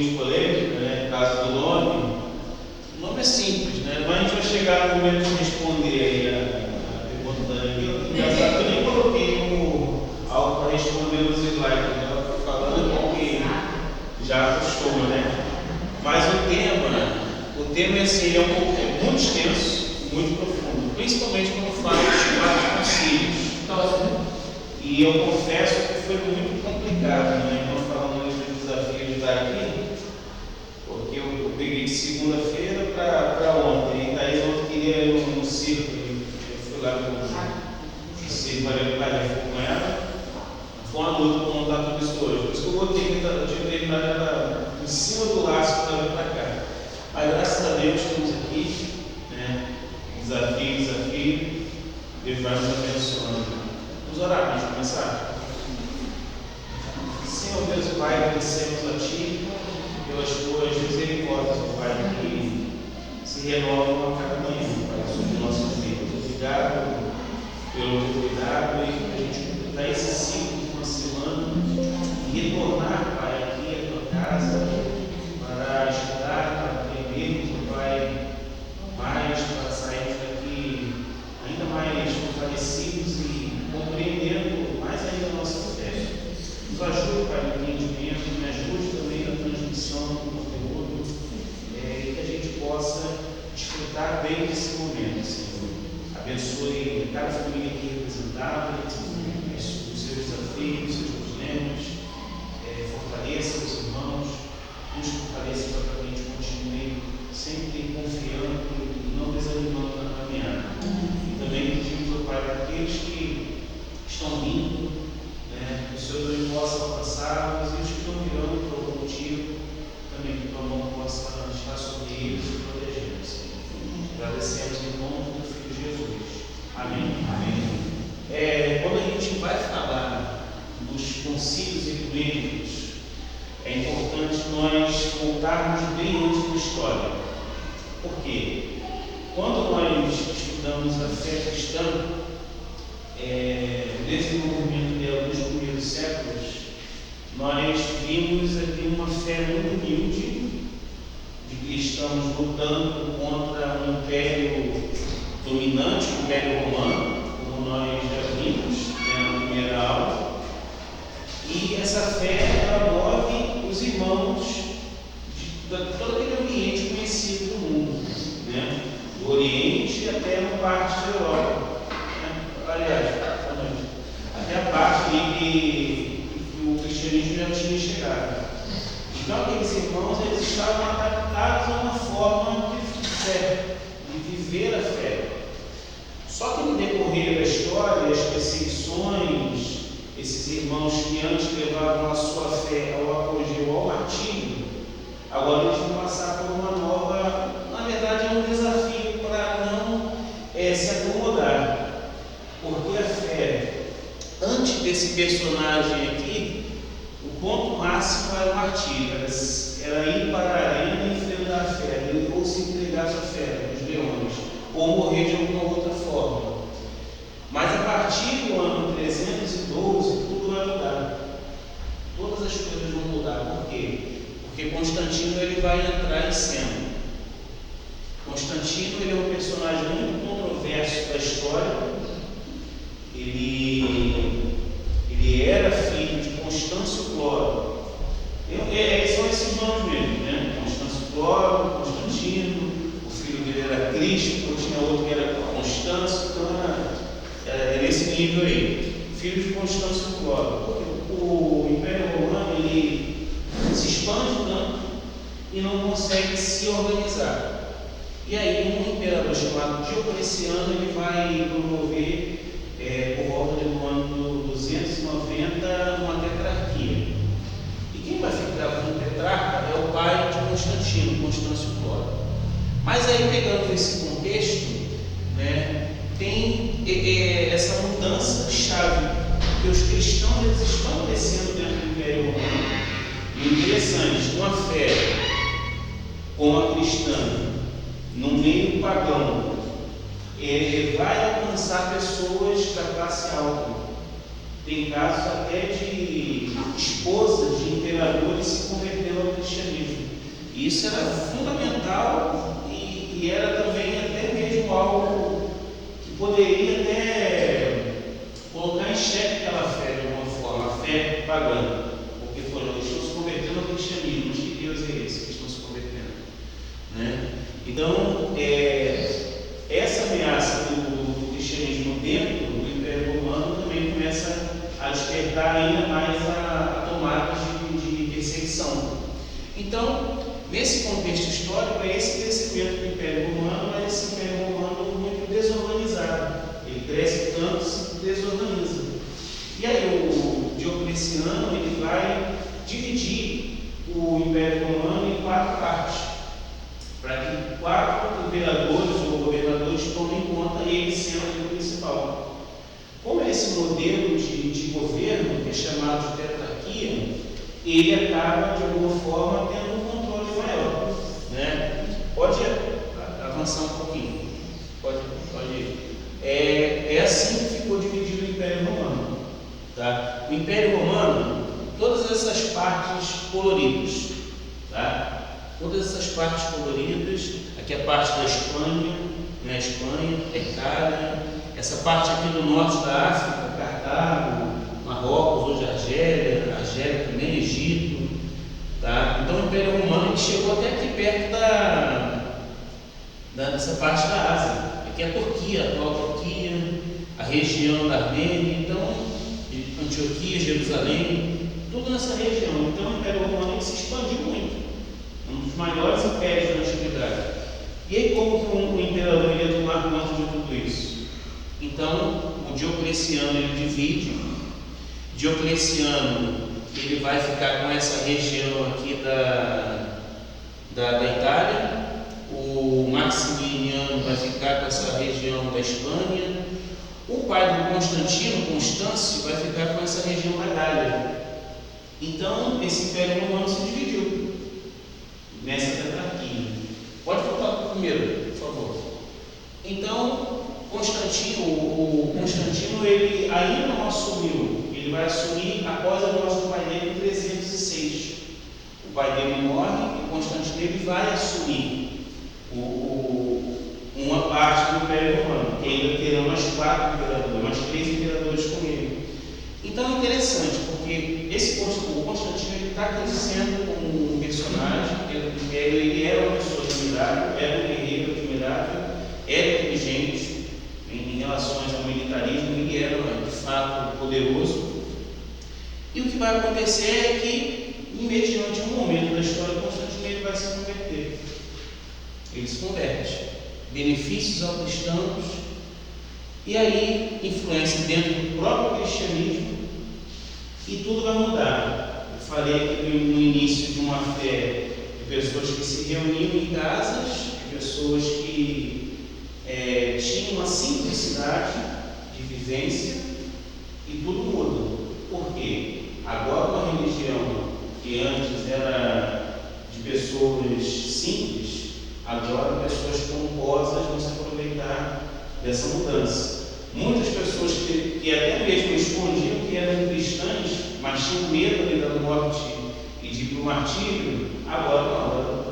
de polêmica, né? No caso do nome. O nome é simples, né? Mas a gente vai chegar no momento de responder aí a pergunta da Danilo. Engraçado que eu nem coloquei algo para responder nos slides, né? Ela foi falando porque já acostuma, né? Mas o tema é assim, é muito extenso, muito profundo, principalmente quando fala dos chamados concílios. E eu confesso que foi muito complicado, né? Então, falando do desafio de estar aqui, porque eu peguei de segunda-feira para ontem, e daí ontem queria ir no circo, eu fui lá no circo Maria do Carrefour com ela. Foi uma luta para montar tudo isso hoje. Por isso que eu botei que eu tinha terminado ela em cima do laço para vir para cá. Mas graças a Deus estamos aqui, né? Desafio. Deus vai nos abençoando. Vamos orar para a gente começar? Senhor Deus e Pai, agradecemos a Ti pelas Tuas misericórdias, Pai, que se renovam a cada manhã, Pai, sobre nossas vidas. Obrigado pelo Teu cuidado e para a gente completar esse ciclo de uma semana e retornar, Pai, aqui à Tua casa para estudar, para aprendermos, Pai, mais, para sairmos daqui ainda mais fortalecidos e compreendendo mais ainda a nossa fé. Nos ajude, Pai, no entendimento, me ajude também na transmissão do conteúdo, e que a gente possa desfrutar bem desse momento, Senhor. Abençoe cada família aqui representada, os seus desafios, os seus problemas, fortaleça os irmãos, nos fortaleça para que a gente continue sempre confiando e não desanimando na caminhada. E também pedimos ao Pai para aqueles que estão vindo, que o Senhor também possa alcançá-los e os que não virão por algum motivo, também que tua mão possa estar sobre eles e protegê-los, Senhor. Agradecemos em nome do Filho Jesus. Amém. Quando a gente vai falar dos concílios ecumênicos, é importante nós voltarmos bem antes da história. Por quê? Quando nós estudamos a fé cristã, o desenvolvimento dela nos primeiros séculos, nós vimos aqui uma fé muito humilde, de que estamos lutando contra um império dominante, o Império Romano, como nós já vimos na primeira aula. E essa fé ela move os irmãos de todo aquele ambiente conhecido do mundo, né? Do Oriente até uma parte da Europa, né? Aliás, até a parte que o cristianismo já tinha chegado. Então aqueles irmãos eles estavam adaptados a uma forma de fé, de viver a fé. Só que no decorrer da história, as perseguições, esses irmãos que antes levavam a sua fé ao apogeu, ao martírio, agora eles vão passar por uma nova, na verdade é um desafio para não se acomodar, porque a fé, antes desse personagem aqui, o ponto máximo era o martírio, era ir para a arena e enfrentar a fé, ou se entregar à fé, os leões, ou morrer de alguma outra forma. Mas a partir do ano 312, tudo vai mudar. Todas as coisas vão mudar. Por quê? Porque Constantino ele vai entrar em cena. Constantino ele é um personagem muito controverso da história. Ele era filho de Constâncio Cloro. São esses nomes mesmo, né? Constâncio Cloro, Constantino, o filho dele era Crispo, tinha outro que era Constâncio, então era nesse nível aí. Filho de Constâncio Cloro. Porque o Império Romano ele se expande tanto e não consegue se organizar. E aí um imperador chamado Diocleciano ele vai promover por volta do ano 290 uma tetrarquia. E quem vai ficar como tetrarca é o pai de Constantino, Constâncio Cloro. Mas aí pegando esse contexto, né, tem essa mudança de chave, porque os cristãos eles estão crescendo dentro do Império Romano. E interessante, uma fé como a cristã, no meio pagão, ele vai alcançar pessoas da classe alta. Tem casos até de esposas de imperadores se convertendo ao cristianismo. Isso era fundamental e era também até mesmo algo que poderia até colocar em xeque aquela fé de alguma forma, a fé pagã. Porque foram, eles estão se convertendo ao cristianismo, mas que Deus é esse que estão se convertendo? Né? Então, essa ameaça do cristianismo dentro do Império Romano também começa a despertar ainda mais a tomadas de perseguição. Então, nesse contexto histórico, é esse crescimento do Império Romano, mas esse Império Romano muito desorganizado. Ele cresce tanto, se desorganiza. E aí o Diocleciano ele vai dividir o Império Romano em 4 partes, para que 4 imperadores ou governadores tomem conta e ele sendo o principal. Como esse modelo de governo, que é chamado de tetrarquia, ele acaba de alguma forma tendo um controle maior, né? Pode avançar um pouquinho, pode ir. É assim que ficou dividido o Império Romano, tá? O Império Romano, todas essas partes coloridas, tá? Todas essas partes coloridas, aqui a parte da Espanha, né? Espanha, Itália, essa parte aqui do norte da África, Cartago, Marrocos, hoje Argélia também, Egito, tá? Então o Império Romano ele chegou até aqui perto dessa parte da Ásia. Aqui é a Turquia, a atual Turquia, a região da Armênia, então Antioquia, Jerusalém, tudo nessa região. Então o Império Romano ele se expandiu muito, um dos maiores impérios da antiguidade. E aí como que um imperador iria tomar conta de tudo isso? Então o Diocleciano ele divide. Diocleciano ele vai ficar com essa região aqui da Itália, o Maximiliano vai ficar com essa região da Espanha, o pai do Constantino, Constâncio, vai ficar com essa região da Gália. Então esse Império Romano se dividiu nessa tetrarquia. Pode voltar para o primeiro, por favor. Então o Constantino ele ainda não assumiu. Ele vai assumir após a morte do pai dele em 306. O pai dele morre e Constantino ele vai assumir uma parte do Império Romano, que ainda terão mais 4 imperadores, mais 3 imperadores com ele. Então é interessante, porque o Constantino está crescendo como um personagem, ele era uma pessoa admirável, era um guerreiro admirável, era inteligente em relações ao militarismo, ele era de fato poderoso. E o que vai acontecer é que, mediante um momento da história de Constantino, ele vai se converter. Ele se converte. Benefícios aos cristãos, e aí influência dentro do próprio cristianismo, e tudo vai mudar. Eu falei aqui no início de uma fé de pessoas que se reuniam em casas, de pessoas que tinham uma simplicidade de vivência, e tudo muda. Por quê? Agora uma religião que antes era de pessoas simples, agora pessoas pomposas vão se aproveitar dessa mudança. Muitas pessoas que até mesmo escondiam que eram cristãs, mas tinham medo ali da morte e de ir para o martírio, agora não,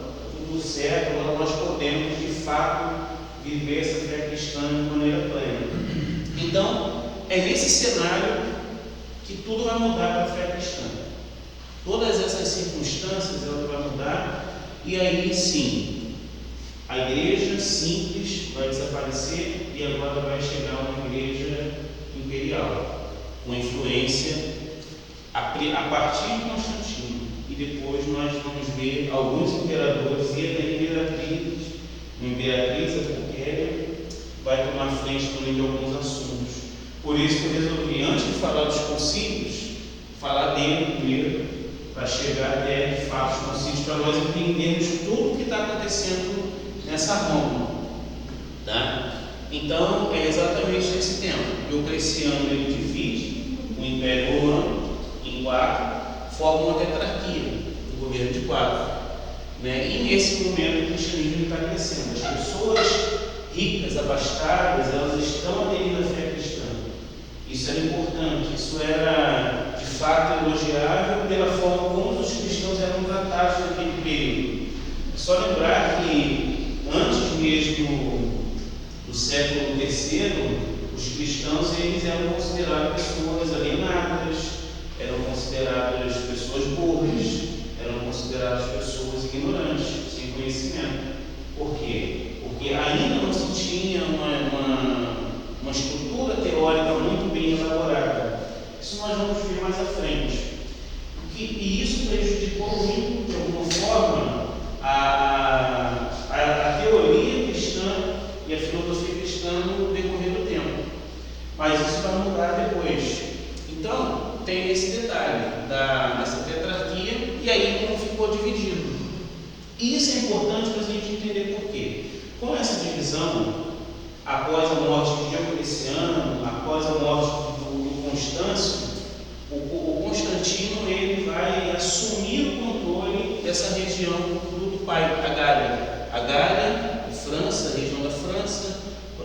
tudo certo, agora nós podemos de fato viver essa fé cristã de maneira plena. Então, é nesse cenário que tudo vai mudar para a fé cristã. Todas essas circunstâncias ela vai mudar, e aí sim, a igreja simples vai desaparecer e agora vai chegar uma igreja imperial, com influência a partir de Constantino. E depois nós vamos ver alguns imperadores e até imperatrizes. Uma imperatriz, a Pulquéria, vai tomar frente também de alguns assuntos. Por isso que eu resolvi, antes de falar dos concílios, falar dele primeiro, para chegar até de fato os concílios, para nós entendermos tudo o que está acontecendo nessa Roma, tá? Então é exatamente nesse tempo. Diocleciano ele divide o Império Romano em 4, forma uma tetrarquia, um governo de 4, né? E nesse momento o cristianismo está crescendo. As pessoas ricas, abastadas, elas estão aderindo à fé cristã. Isso era importante, isso era de fato elogiável pela forma como os cristãos eram tratados naquele período. só lembrar que antes mesmo do século III, os cristãos eles eram considerados pessoas alienadas, eram consideradas pessoas burras, eram consideradas pessoas ignorantes, sem conhecimento. Por quê? Porque ainda não se tinha uma estrutura teórica muito bem elaborada. Isso nós vamos ver mais à frente. E isso prejudicou muito, de alguma forma, a teoria cristã e a filosofia cristã no decorrer do tempo. Mas isso vai mudar depois. Então, tem esse detalhe dessa tetrarquia, e aí como ficou dividido. E isso é importante para a gente entender por quê. Com essa divisão, após a morte de Diocleciano, após a morte do Constâncio, o Constantino ele vai assumir o controle dessa região do pai, a Gália. A Gália, França, a região da França,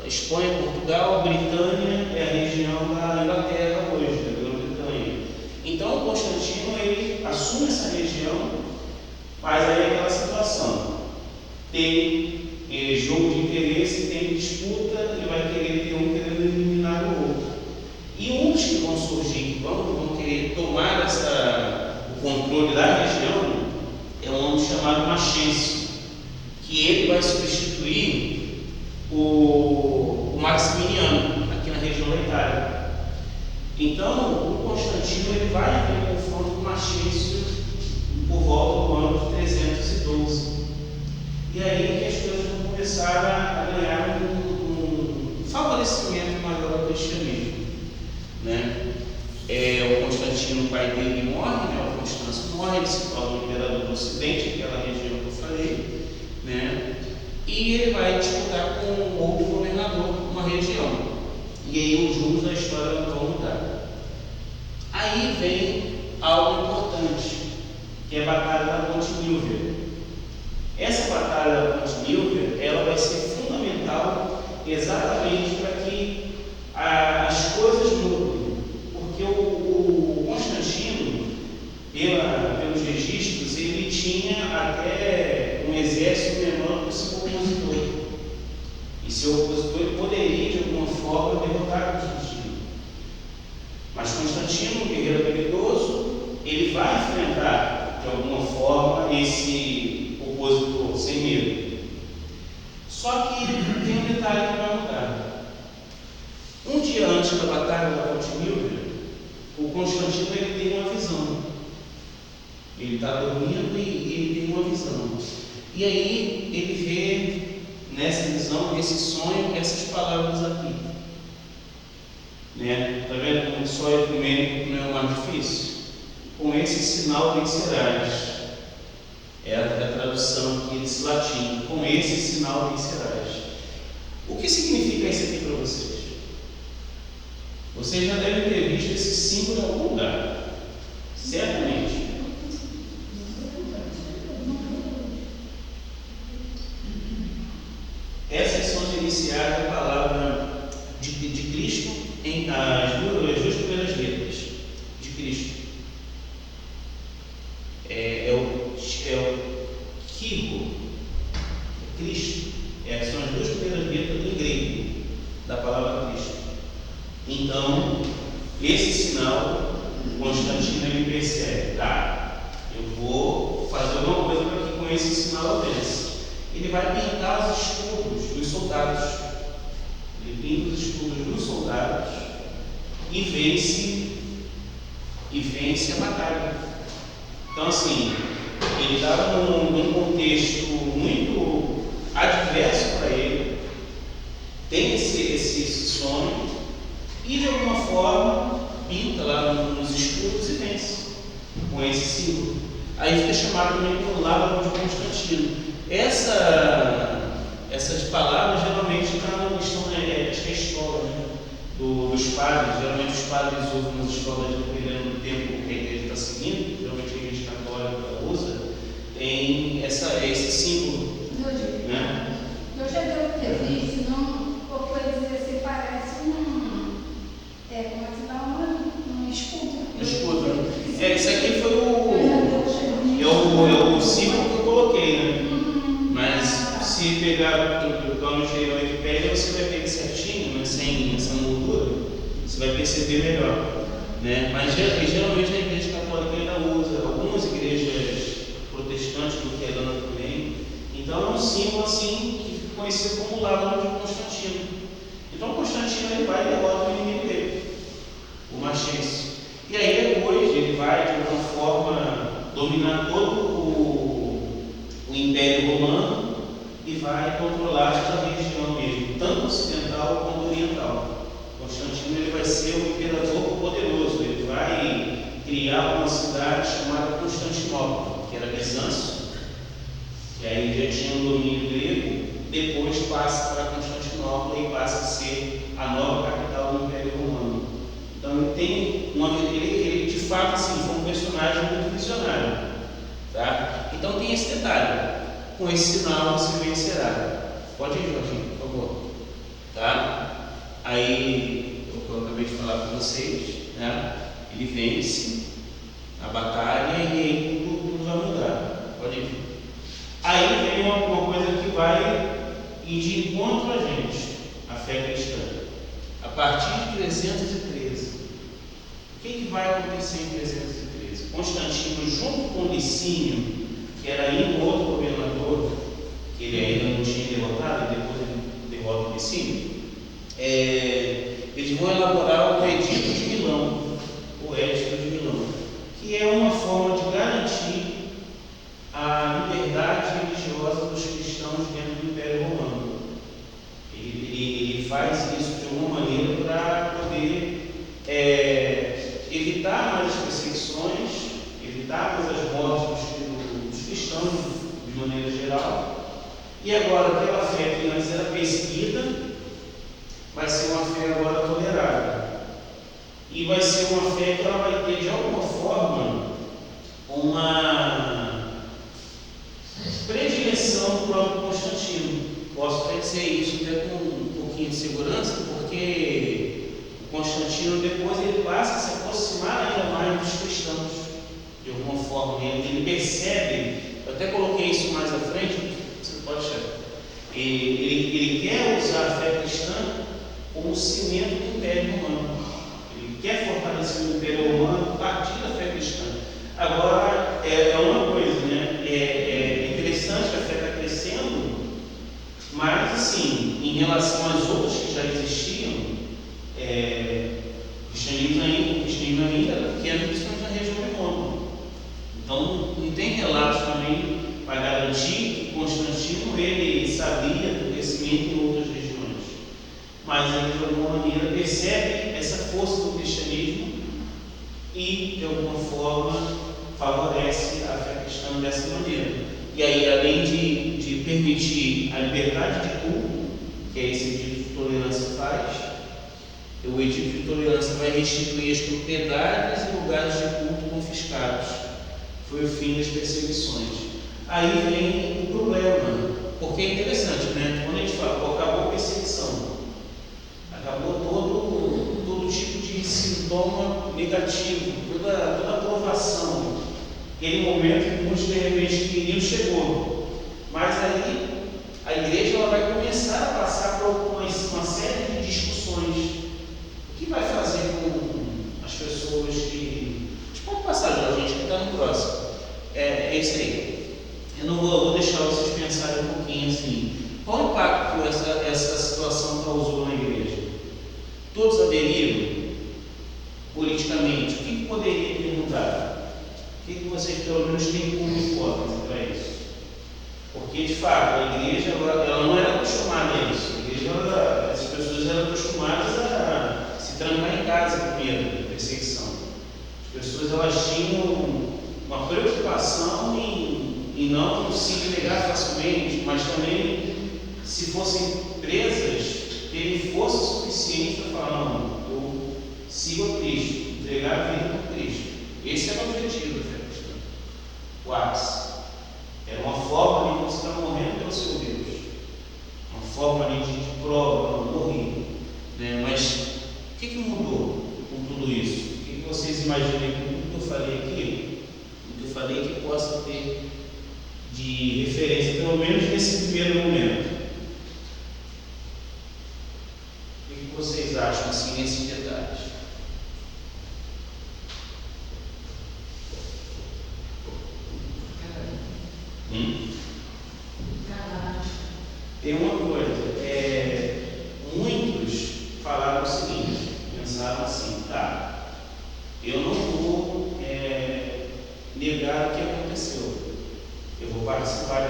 Espanha, Portugal, Britânia é a região da Inglaterra hoje, da Grã-Bretanha. Então o Constantino ele assume essa região, mas aí é aquela situação. Tem jogo de interesse, tem disputa, ele vai querer ter um querendo eliminar o outro. E uns que vão surgir, que vão querer tomar o controle da região, é um homem chamado Machencio, que ele vai substituir o Maximiniano, aqui na região da Itália. Então, o Constantino ele vai ter um confronto com Machencio por volta do ano de 312. E aí que as coisas vão começar a ganhar um favorecimento maior do cristianismo. O Constantino, o pai dele, morre, o Constâncio morre, ele se torna o imperador do Ocidente, aquela região que eu falei, e ele vai disputar com outro governador uma região. E aí os rumos da história vão mudar. Aí vem algo importante, que é a Batalha da Ponte Milvia. Essa Batalha da Ponte Milvia, ela vai ser fundamental exatamente para que as coisas mudem, porque o Constantino, pelos registros, ele tinha até um exército menor que o seu opositor, e seu opositor poderia de alguma forma derrotar Constantino. Mas Constantino, um guerreiro habilidoso, ele vai enfrentar de alguma forma esse opositor sem medo. Só que tem um detalhe que vai mudar. Um dia antes da Batalha da Ponte Milvia, o Constantino ele tem uma visão. Ele está dormindo e ele tem uma visão. E aí ele vê nessa visão, nesse sonho, essas palavras aqui. Está vendo como só ecumênico não é o mais difícil? Com esse sinal vencerás. É a tradução aqui desse latim. Com esse sinal vencerás. O que significa isso aqui para vocês? Vocês já devem ter visto esse símbolo em algum lugar. Certamente. Essas são as iniciais da palavra de Cristo em as duas primeiras letras de Cristo. É o Kyrios, Cristo. São as duas primeiras letras em grego da palavra Cristo. Então, esse sinal, Constantino ele percebe, eu vou fazer alguma coisa para que com esse sinal eu vence. Ele vai pintar os escudos dos soldados. Ele pinta os escudos dos soldados e vence a batalha. Então, assim, ele estava num contexto muito adverso para ele, tem esse sonho e, de alguma forma, pinta lá nos escudos e vence com esse símbolo. Aí fica chamado também por Lábaro de Constantino. Essas palavras geralmente estão na história dos padres. Geralmente os padres usam nas escolas, dependendo do tempo que a igreja está seguindo, geralmente a igreja católica usa, tem esse símbolo. Eu já devo ter visto, não, porque eu dizer assim, parece como se dá um escudo. Um escudo. Isso aqui foi o símbolo que eu coloquei, pegar o plano de na Wikipédia, você vai ver certinho, né, sem essa moldura, você vai perceber melhor. Né? Mas geralmente a Igreja Católica ainda usa, algumas igrejas protestantes luteranas também. Então é um símbolo assim, que fica conhecido como o lado de Constantino. Então Constantino ele vai e derrota o inimigo dele, o Machense. E aí depois ele vai de alguma forma dominar todo o Império Romano e vai controlar toda a região mesmo, tanto ocidental quanto oriental. Constantino ele vai ser um imperador poderoso, ele vai criar uma cidade chamada Constantinopla, que era Bizâncio, que aí já tinha um domínio grego, depois passa para Constantinopla e passa a ser a nova capital do Império Romano. Então ele de fato assim, foi um personagem muito visionário. Tá? Então tem esse detalhe, com esse sinal você vencerá. Pode ir, Jorginho, por favor. Tá? Aí, o que eu acabei de falar para vocês, né? Ele vence a batalha e aí tudo vai mudar. Pode ir. Aí vem uma coisa que vai ir de encontro a gente, a fé cristã. A partir de 313, o que vai acontecer em 313? Constantino, junto com Licínio, que era ainda outro governador, que ele ainda não tinha derrotado, e depois ele derrota o Licínio, eles vão elaborar o Edito de Milão, o Edito de Milão, que é uma forma de garantir a liberdade religiosa dos cristãos dentro do Império Romano. Ele faz isso de alguma maneira para poder evitar mais perseguições, evitar mais as mortes dos cristãos de maneira geral. E agora aquela fé que antes era perseguida vai ser uma fé agora tolerada. E vai ser uma fé que ela vai ter de alguma forma uma predileção do próprio Constantino. Posso até dizer isso até com um pouquinho de segurança, porque o Constantino depois ele passa a se aproximar ainda mais dos cristãos, de alguma forma. Ele percebe, eu até coloquei isso mais à frente, você pode achar. Ele quer usar a fé cristã como cimento do Império Romano. Ele quer fortalecer o Império Romano a partir da fé cristã. Agora, é uma coisa, né? É interessante que a fé está crescendo, mas, assim, em relação às outras que já existiam, o cristianismo ainda era pequeno, principalmente na região de Roma. Então, não tem relatos também para garantir que Constantino ele sabia do crescimento em outras regiões. Mas ele, de alguma maneira, percebe essa força do cristianismo e, de alguma forma, favorece a fé cristã dessa maneira. E aí, além de permitir a liberdade de culto, que é esse edito de tolerância faz, o edito de tolerância vai restituir as propriedades e lugares de culto confiscados. Foi o fim das perseguições. Aí vem o problema, porque é interessante, né? Quando a gente fala, acabou a perseguição, acabou todo tipo de sintoma negativo, toda aprovação. Aquele momento que muitos de repente queriam chegou. Mas aí a igreja ela vai começar a passar por uma série de discussões. O que vai fazer com as pessoas que. Pode passar, a gente que está no próximo. É isso aí. Eu não vou deixar vocês pensarem um pouquinho assim. Qual o impacto que essa situação causou na igreja? Todos aderiram politicamente. O que poderia ter mudado? O que vocês pelo menos têm como hipótese para isso? Porque de fato a igreja ela não era acostumada a isso. A igreja, as pessoas eram acostumadas a se trancar em casa primeiro, perseguição. As pessoas elas tinham uma preocupação em não se entregar facilmente, mas também, se fossem presas, terem força suficiente para falar: não, eu sigo a Cristo, entregar a vida para Cristo. Esse era o objetivo da fé cristã. O ápice. Era uma forma de você estar morrendo pelo seu Deus. Uma forma de prova, não morrer. Né? Mas o que mudou com tudo isso? O que vocês imaginam com tudo que eu falei aqui? O que eu falei que possa ter de referência, pelo menos nesse primeiro momento. Tem uma coisa, muitos falaram o seguinte, pensaram assim, tá, eu não vou negar o que aconteceu, eu vou participar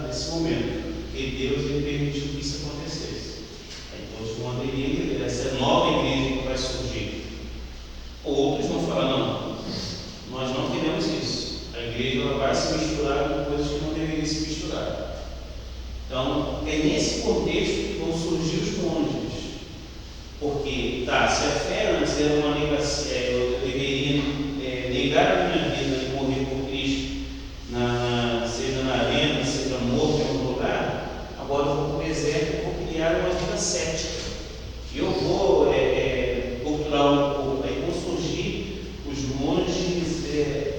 desse momento, porque Deus ele permitiu que isso acontecesse. Aí todos vão aderir, essa nova igreja que vai surgir. Outros vão falar, não, nós não queremos isso, a igreja ela vai se misturar com coisas que não deveriam se misturar. Então, é nesse contexto que vão surgir os monges. Porque, se a fé antes era uma negação, eu deveria negar a minha vida e morrer por Cristo, seja na arena, seja morto em algum lugar, agora eu vou para o deserto e vou criar uma vida cética. Eu vou torturar um pouco, aí vão surgir os monges,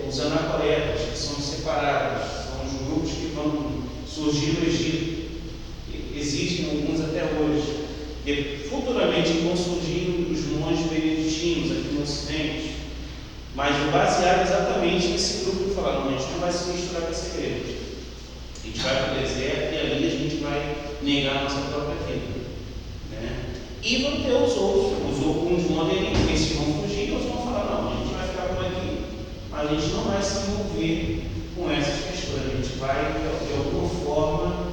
os anacoretas, que são separados, são os grupos que vão surgir no Egito. Existem alguns até hoje. E futuramente vão surgir os monges beneditinos aqui no Ocidente, mas baseado exatamente nesse grupo que falaram, a gente não vai se misturar com essa igreja. A gente vai para o deserto e ali a gente vai negar a nossa própria vida. Né? E vão ter os outros, alguns vão aderir, esses vão fugir e outros vão falar, não, a gente vai ficar por aqui, mas a gente não vai se envolver com essas questões, a gente vai de alguma forma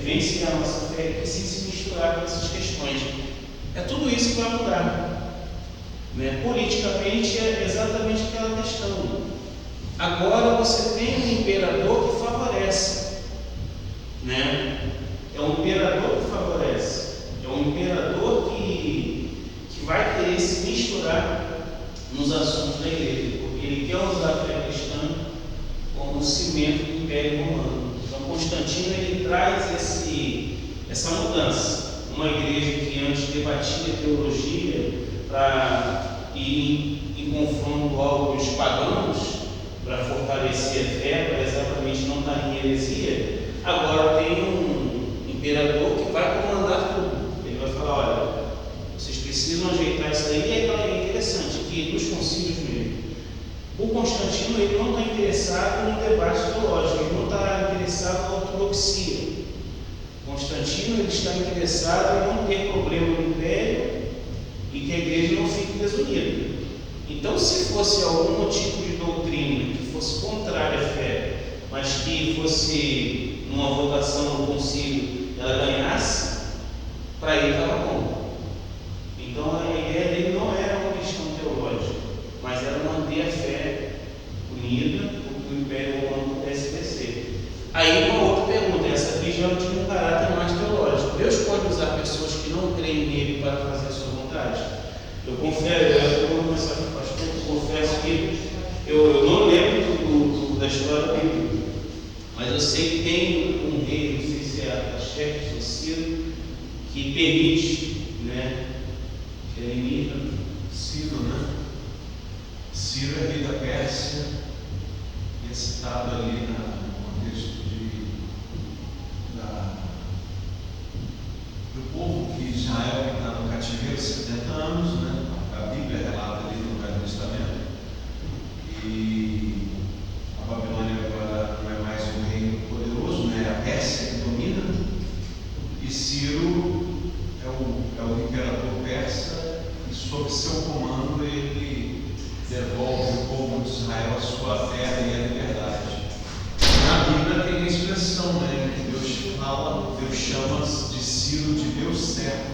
vivenciar a nossa fé e se misturar com essas questões. É tudo isso que vai mudar. Né? Politicamente é exatamente aquela questão. Agora você tem um imperador que favorece. Né? É um imperador que favorece. É um imperador que vai querer se misturar nos assuntos da igreja, porque ele quer usar a fé cristã como cimento do Império Romano. Então Constantino ele traz essa mudança. Uma igreja que antes debatia teologia para ir em confronto aos pagãos, para fortalecer a fé, para exatamente não estar em heresia, agora tem um imperador que vai comandar tudo. Ele vai falar, olha, vocês precisam ajeitar isso aí. E é interessante que nos concílios mesmo, o Constantino ele não está interessado no debate teológico, ele não está interessado na ortodoxia. Constantino ele está interessado em não ter problema no império e que a igreja não fique desunida. Então, se fosse algum tipo de doutrina que fosse contrária à fé, mas que fosse numa votação no concílio ela ganhasse, para ele estava bom. Então, a ideia dele não era uma questão teológica, mas era manter a fé unida para que o Império Romano pudesse descer. Aí uma outra pergunta, essa religião tinha um caráter mais teológico. Deus pode usar pessoas que não creem nele para fazer a sua vontade? Eu confesso que eu não lembro da história bíblica, mas eu sei que tem um rei, não sei se é Artaxerxes ou Ciro, que permite, né? Ciro, né? Ciro é rei da Pérsia, e é citado ali no contexto do povo que Israel está no cativeiro 70 anos, né? A Bíblia relata ali no Velho Testamento. E a Babilônia agora não é mais um reino poderoso, né? É a Pérsia que domina. E Ciro é o imperador persa, e sob seu comando ele devolve o povo de Israel a sua terra e a liberdade. Na Bíblia tem a expressão, né? Que Deus fala, Deus chama de Ciro de meu servo.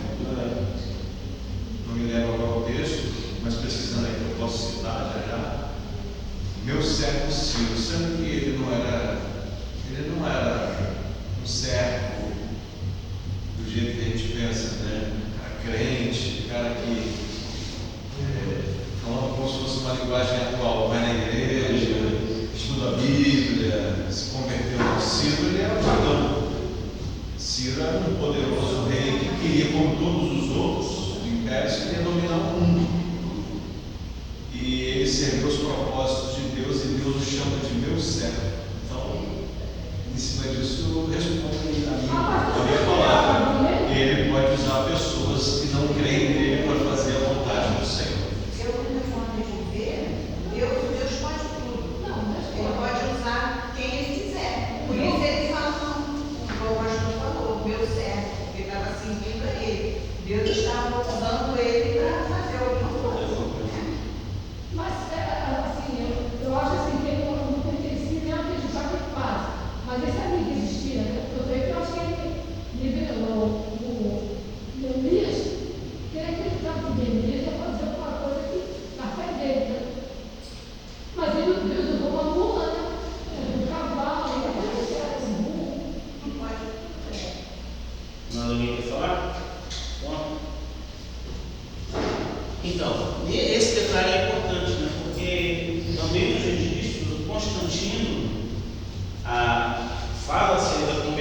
Não me lembro agora o texto, mas pesquisando aí que eu posso citar já. Meu servo Ciro, sendo que ele não era um servo do jeito que a gente pensa, né? Cara crente, cara que falando como se fosse uma linguagem atual, vai na igreja, estuda a Bíblia, se converteu ao Ciro, ele era pagão. Ciro era um poderoso rei que queria, como todos os outros impérios, queria dominar o mundo. E ele serviu os propósitos de Deus, e Deus o chama de meu servo. Então, em cima disso, responde a minha palavra. Ele pode usar pessoas que não creem nele para fazer a vontade do Senhor. Eu nunca falei de ver, Deus pode tudo. Ele pode usar quem ele quiser.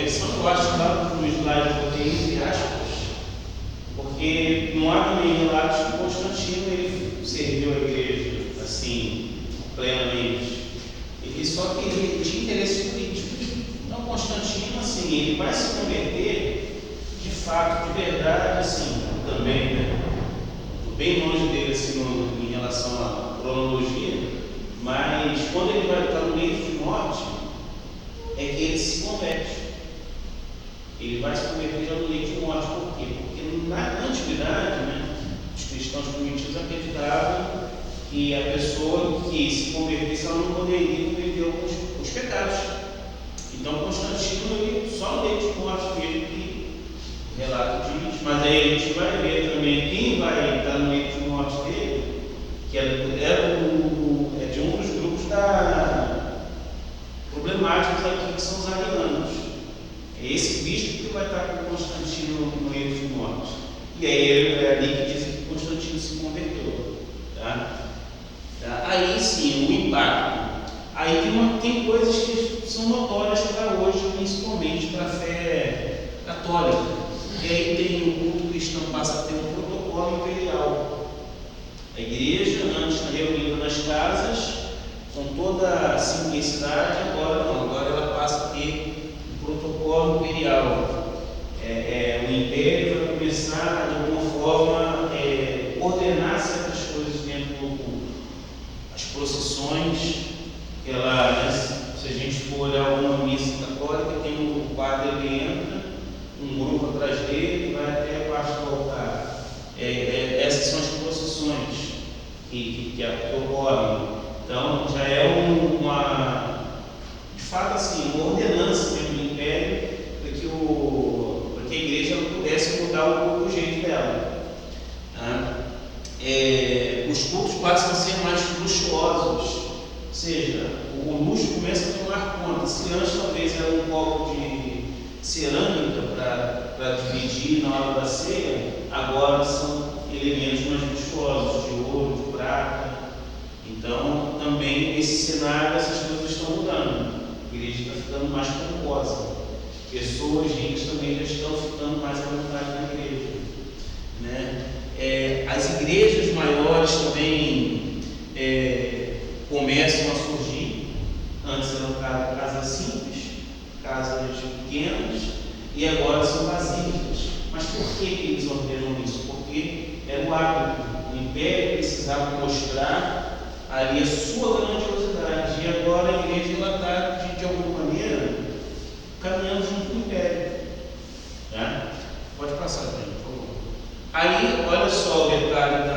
conversão, eu acho que lá no slide eu botei entre aspas, porque não há também relatos que Constantino ele serviu a igreja assim, plenamente. Ele só que ele tinha interesse político. Então Constantino, assim, ele vai se converter de fato, de verdade, assim, também, né? Estou bem longe dele assim, em relação à cronologia, mas quando ele vai estar no leito de morte, é que ele se converte. Ele vai se converter já no leito de morte. Por quê? Porque na antiguidade, né, os cristãos primitivos acreditavam que a pessoa que se convertesse ela não poderia cometer os pecados. Então Constantino, ele só no leito de morte mesmo que o relato diz, mas aí a gente vai ver também quem vai estar no leito de morte dele, que é de um dos grupos problemáticos aqui, que são os arianos. É esse bispo que vai estar com Constantino no leito de morte. E aí é ali que diz que Constantino se converteu. Tá? Aí sim, o impacto. Aí tem coisas que são notórias para hoje, principalmente para a fé católica. E aí tem o culto cristão passa a ter um protocolo imperial. A igreja, antes reunida nas casas, com toda a simplicidade, agora não, agora ela passa a ter um protocolo imperial. O império vai começar, de alguma forma, ordenar certas coisas dentro do culto. As procissões, se a gente for olhar alguma missa católica, tem um padre, ele entra, um grupo atrás dele, vai até a parte do altar. Essas são as procissões que ocorrem. Então, já é de fato, assim, uma ordenança dentro do império para que a igreja pudesse mudar um pouco o jeito dela. Os cultos passam a ser mais luxuosos, ou seja, o luxo começa a tomar conta. Se antes talvez era um copo de cerâmica para dividir na hora da ceia, agora são elementos mais luxuosos, de ouro, de prata. Então, também esse cenário, essas coisas estão mudando. A igreja está ficando mais pomposa. Pessoas ricas também já estão ficando mais à vontade na igreja. Né? As igrejas maiores também começam a surgir. Antes eram casas simples, casas pequenas, e agora são basílicas. Mas por que eles ordenam isso? Porque era o hábito. O império precisava mostrar ali a sua grandiosidade, e agora a igreja está, de alguma maneira, caminhando junto com o império. Tá? Pode passar, gente, por favor. Aí, olha só o detalhe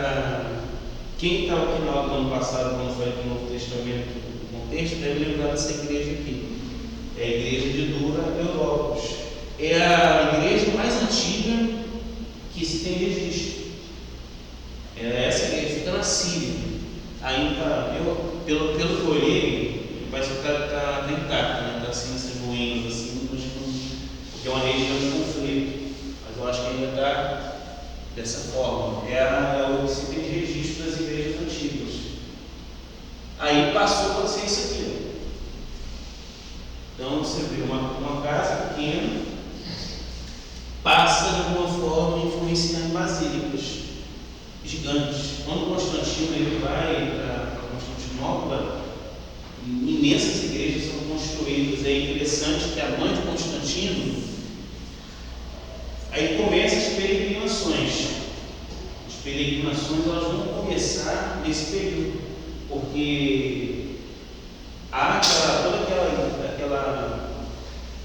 quem estava aqui no ano passado, quando foi aqui no Novo Testamento, no texto, deve lembrar dessa igreja aqui. É a igreja de Dura Europos. É a igreja mais antiga que se tem registro. Essa igreja fica na Síria. Ainda, pelo que eu olhei, vai estar intacto, né? Está assim, essas ruínas, assim, porque é uma região de conflito. Mas eu acho que ainda está dessa forma. É o que se tem de registro das igrejas antigas. Aí passou a ser isso aqui. Então você vê uma casa pequena, passa de alguma forma influenciando basílicas gigantes. Quando Constantino ele vai para Constantinopla, imensas igrejas são construídas. É interessante que a mãe de Constantino, aí começam as peregrinações. As peregrinações elas vão começar nesse período, porque há toda aquela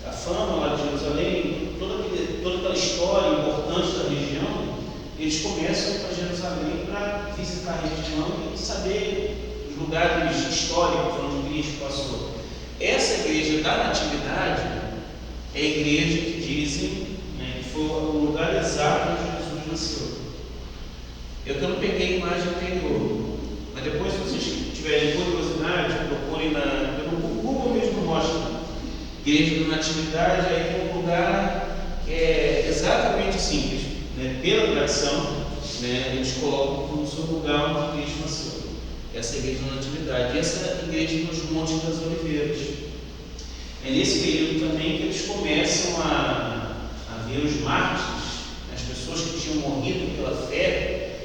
a fama lá de Jerusalém, toda aquela história importante da região. Eles começam para Jerusalém para visitar a região e saber os lugares históricos onde Cristo passou. Essa igreja da Natividade é a igreja que dizem, né, que foi o lugar exato onde Jesus nasceu. Eu não peguei a imagem anterior, mas depois, se vocês tiverem curiosidade, procurem pelo Google mesmo mostra. Igreja da Natividade, aí tem um lugar que é exatamente simples. Né, pela tradição, né, eles colocam como seu lugar onde Cristo nasceu. Essa igreja da Natividade. E essa igreja nos Montes das Oliveiras. É nesse período também que eles começam a ver os mártires, as pessoas que tinham morrido pela fé.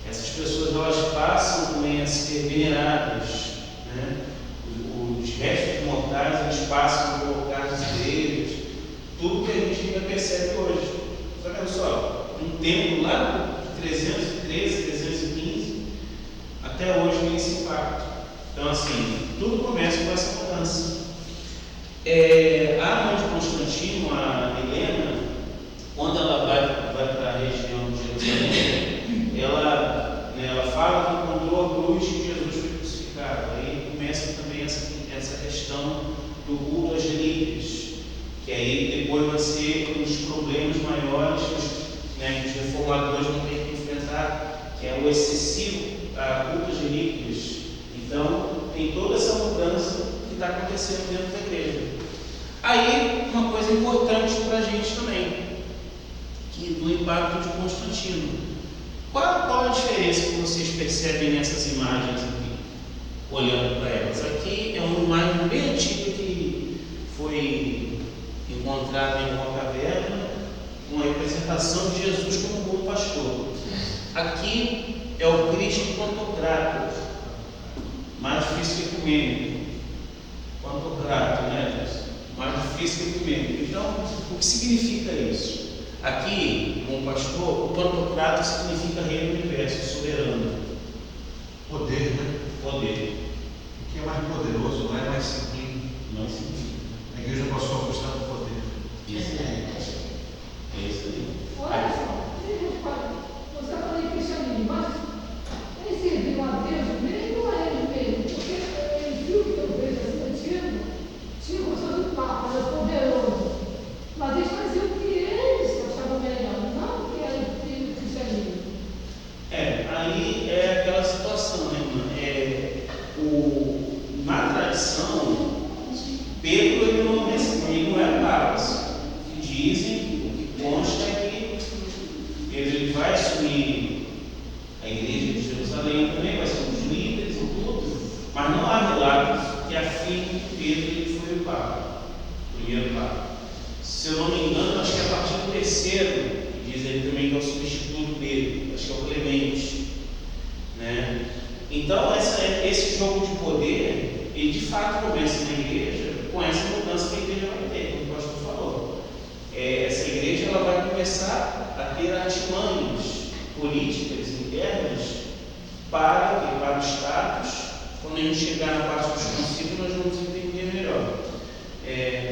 Essas pessoas elas passam também a ser veneradas, né? Os restos mortais eles passam a colocar nas igrejas, tudo que a gente ainda percebe hoje. Só que olha só, um templo lá de 313, 315, até hoje tem esse impacto. Então assim, tudo começa com essa mudança. A mãe de Constantino, a Helena, quando ela vai para a região de Jerusalém, ela fala que encontrou a cruz que Jesus foi crucificado. Aí começa também essa questão do culto às relíquias, que aí depois vai ser um dos problemas maiores que os reformadores vão ter que enfrentar, que é o excessivo culto às relíquias. Então, tem toda essa mudança que está acontecendo dentro da igreja. Aí, uma coisa importante para a gente também, que do impacto de Constantino. Qual a diferença que vocês percebem nessas imagens aqui, olhando para elas? Aqui é uma imagem bem antiga que foi encontrada em uma caverna, uma representação de Jesus como bom pastor. Aqui é o Cristo Pantocrator, mais difícil que ecumênico. Pantocrator, né? Mais difícil que ecumênico. Então, o que significa isso? Aqui, bom pastor, o Pantocrator significa rei do universo, soberano. Poder, né? Poder. O que é mais poderoso não é mais simples. Mais simples. A igreja passou a gostar do poder. Isso é isso aí. Olha só, você está falando de cristianismo, mas eles serviam a Deus mesmo ou a eles mesmos? Porque ele viu que eu vejo assim antigo, tinha o gostado do Papa, era poderoso. Mas eles faziam o que eles achavam melhor, não o que era o cristianismo. Aí é aquela situação, né, irmã? Na tradição, Pedro ele não é papa. O que dizem, o que consta é que Pedro ele vai assumir a igreja de Jerusalém também, vai ser um dos líderes e tudo, mas não há relatos que afirmem que Pedro ele foi o papa, o primeiro papa. Se eu não me engano, acho que é a partir do terceiro, diz ele também que é o substituto dele, acho que é o Clemente, né? Então, esse jogo de poder, ele de fato começa na igreja com essa mudança que a igreja vai ter, como o pastor falou. Essa igreja ela vai começar a ter artimanhas políticas internas para o status. Quando a gente chegar na parte dos concílios, nós vamos entender melhor.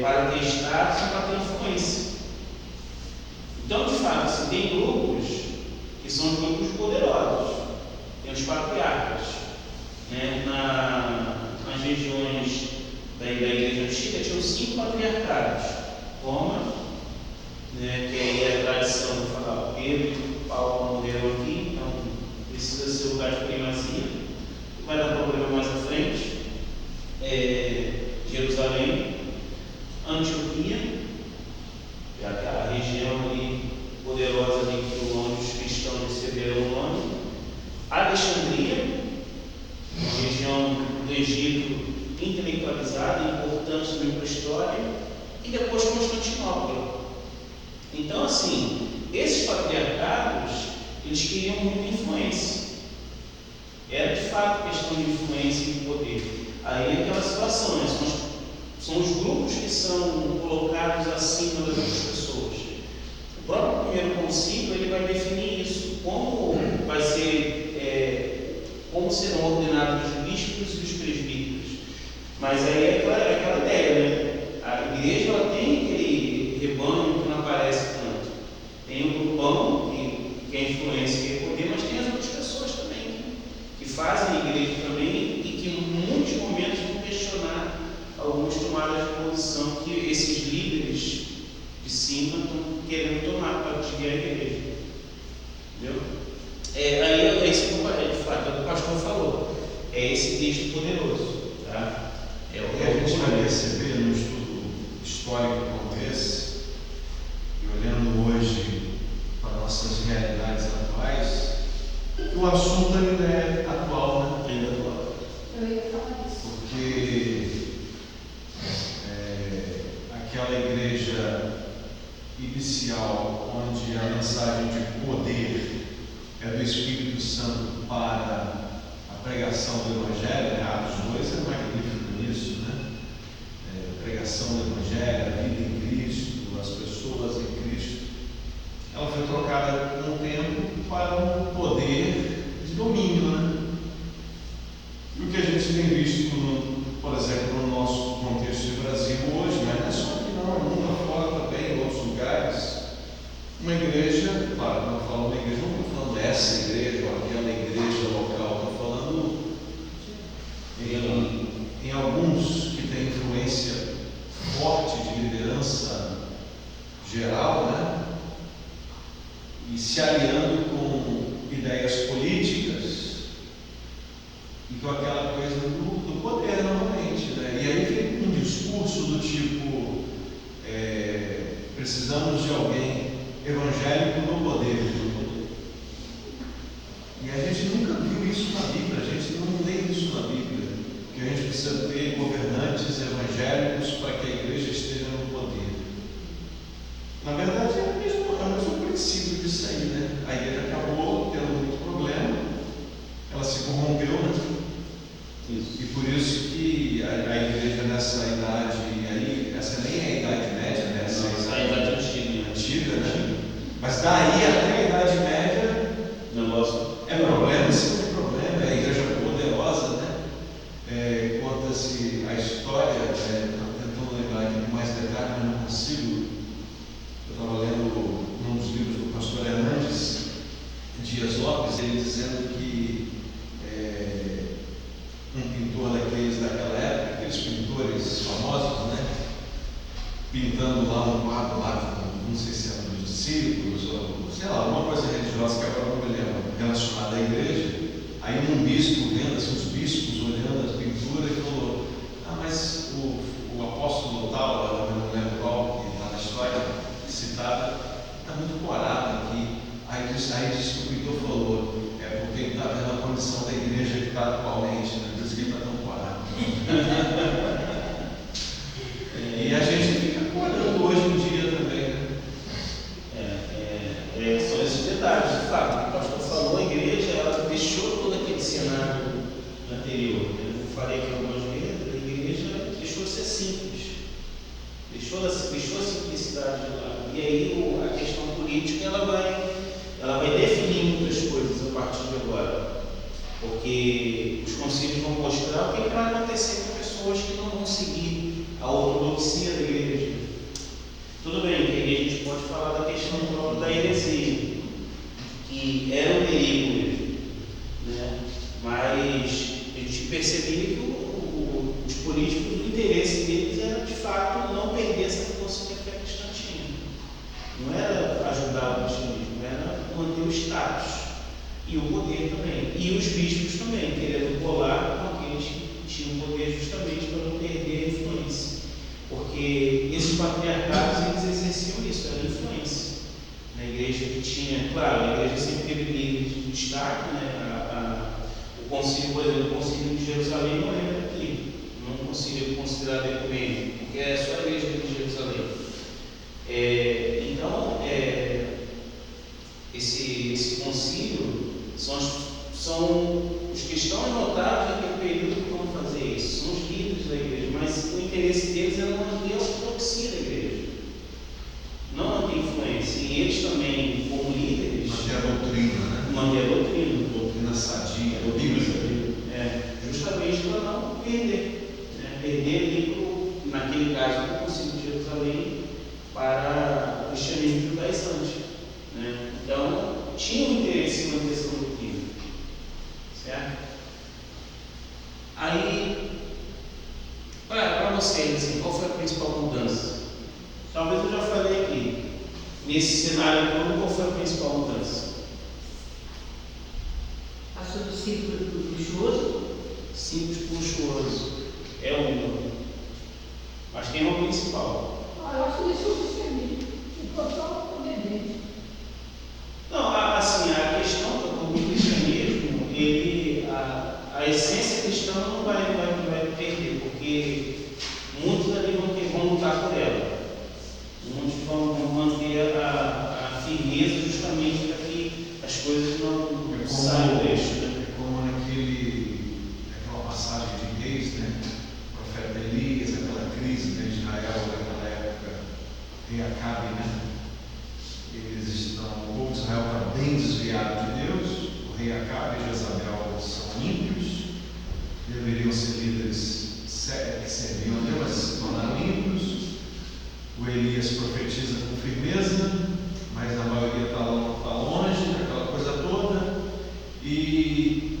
Para ter status e para ter influência. Então, de fato, assim, tem grupos que são grupos poderosos. Tem os patriarcas. Né? Nas regiões da igreja antiga tinham 5 patriarcados. Roma, né? Que aí é a tradição de falar Pedro e Paulo morreram aqui, então precisa ser o lugar de primazia. Vai dar problema mais à frente. Jerusalém, Antioquia, a região ali poderosa ali que os cristãos receberam o nome. Alexandria, uma região do Egito intelectualizada, importante também para a história, e depois Constantinopla. Então, assim, esses patriarcados, eles queriam muita influência. Era de fato questão de influência e de poder. Aí é aquela situação, né? São os grupos que são colocados acima das outras pessoas. O próprio primeiro concílio ele vai definir isso, como vai ser, como serão ordenados os bispos e os presbíteros. Mas aí é aquela ideia, né? A igreja ela tem aquele rebanho que não aparece tanto. Tem um grupão que é influência e que é poder, mas tem as outras pessoas também que fazem a igreja também e que em muitos momentos vão questionar algumas tomadas de posição que esses líderes de cima estão querendo tomar para seguir a igreja. Entendeu? Aí é isso que o pastor falou. É esse texto poderoso. Tá? O que a gente vai perceber no estudo histórico como esse, e olhando hoje para nossas realidades atuais, que o assunto ainda é atual, né? Ainda atual. Eu ia falar isso. Porque aquela igreja inicial, onde a mensagem de poder é do Espírito Santo para a pregação do Evangelho, né? Atos 2 é magnífico nisso, né? Pregação do Evangelho, a vida em Cristo, as pessoas em Cristo. Ela foi trocada com o tempo para um poder de domínio, né? E o que a gente tem visto, por exemplo, no nosso contexto de Brasil hoje, mas não é só aqui não, mundo afora também, em outros lugares, uma igreja, claro, não falo uma igreja, não estou falando dessa igreja ou aquela igreja local, estou falando em alguns que têm influência forte de liderança geral, né? E se aliando com ideias políticas e com aquela coisa do poder novamente, né? E aí vem um discurso do tipo, precisamos de alguém evangélico no poder. E a gente nunca viu isso na Bíblia, a gente não lê isso na Bíblia, que a gente precisa ter governantes evangélicos para que a igreja esteja no poder. Na verdade, é o mesmo princípio disso aí, né? A igreja acabou tendo muito problema, ela se corrompeu, né? Isso. E por isso que a igreja nessa idade aí, essa nem é a Idade Média, né? Essa é a idade antiga, né? Mas daí até a Idade Média, é problema, sempre problema, é a igreja poderosa, né? Conta-se a história, tentando lembrar aqui com mais detalhe, mas não consigo. Eu estava lendo um dos livros do pastor Hernandes Dias Lopes, ele dizendo que um pintor daquela época, aqueles pintores famosos, né? Pintando lá um quadro lá, não sei se era dos discípulos, ou sei lá, alguma coisa religiosa que agora não me lembro, relacionada à igreja. Aí um bispo vendo, assim, os bispos olhando as pinturas e falou: mas o apóstolo tal, eu não lembro qual, que está na história citada, está muito corado aqui. Aí diz que o pintor falou: porque ele está vendo a condição da igreja que está atualmente, né? Por isso que ele está tão corado. E a gente fica corando hoje em dia também, né? São esses detalhes, de fato. O pastor falou, a igreja, ela deixou todo aquele cenário anterior. Eu falei aqui algumas vezes, a igreja deixou de ser simples. Deixou a simplicidade de lado. E aí a questão política, ela vai definir muitas coisas a partir de agora. Porque os concílios vão mostrar o que vai acontecer com pessoas que não vão seguir a ortodoxia da igreja. Tudo bem, que aí a gente pode falar da questão própria da heresia, que era um perigo mesmo, né? Mas a gente percebia que os políticos, o interesse deles era de fato não perder essa força que a fé cristã tinha. Não era ajudar o cristianismo, era manter o status e o poder também. E os bispos também, querendo colar com aqueles que tinham poder justamente para não perder a influência. Porque esses patriarcados, eles exerciam isso, era influência. Na igreja que tinha, claro, a igreja sempre teve líderes de destaque, né? O concílio, por exemplo, o concílio de Jerusalém não era aqui, não consigo considerar ecumênico, porque é só a igreja de Jerusalém. Então, esse concílio são os que estão anotados naquele período que vão fazer isso, são os líderes da igreja, mas o interesse deles era manter a ortodoxia da igreja, não manter influência. E eles também, como líderes, manter a doutrina, né? Manter a doutrina sadia, bíblica, justamente para não perder, né? Perder ali, naquele caso, o concílio de Jerusalém para o cristianismo judaizante, né? Então, tinha um interesse em manter essa doutrina, certo? Aí, para vocês, assim, qual foi a principal mudança? Talvez eu já falei aqui, nesse cenário todo, qual foi a principal mudança? Passou do simples para o luxuoso? Simples para o luxuoso, é uma. Mas tem uma principal. Eu acho que deixou o cristianismo, ficou só o poder dele. Não, assim, a questão do cristianismo, a essência cristã não vai perder, porque muitos ali vão lutar por ela. rei Acabe, né? O povo de Israel está bem desviado de Deus. O rei Acabe e Jezabel são ímpios, deveriam ser líderes que serviam a Deus, mas se tornaram ímpios. O Elias profetiza com firmeza, mas a maioria está longe, aquela coisa toda. E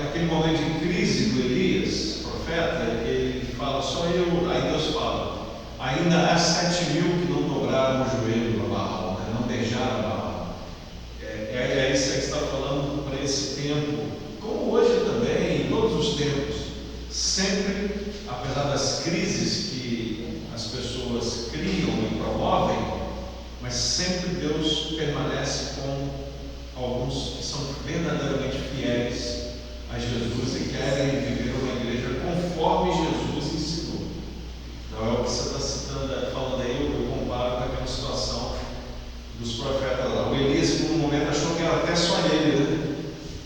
aquele momento de crise do Elias, profeta, ele fala, só eu. Aí Deus fala, ainda há 7.000 que não dobraram o joelho a Baal, né? Não beijaram a Baal. É isso que está falando para esse tempo, como hoje também, em todos os tempos. Sempre, apesar das crises que as pessoas criam e promovem, mas sempre Deus permanece com alguns que são verdadeiramente fiéis a Jesus e querem viver uma igreja conforme Jesus ensinou. Então é o que você está citando, falando aí, eu comparo com aquela situação dos profetas lá. O Elias, por um momento, achou que era até só ele, né?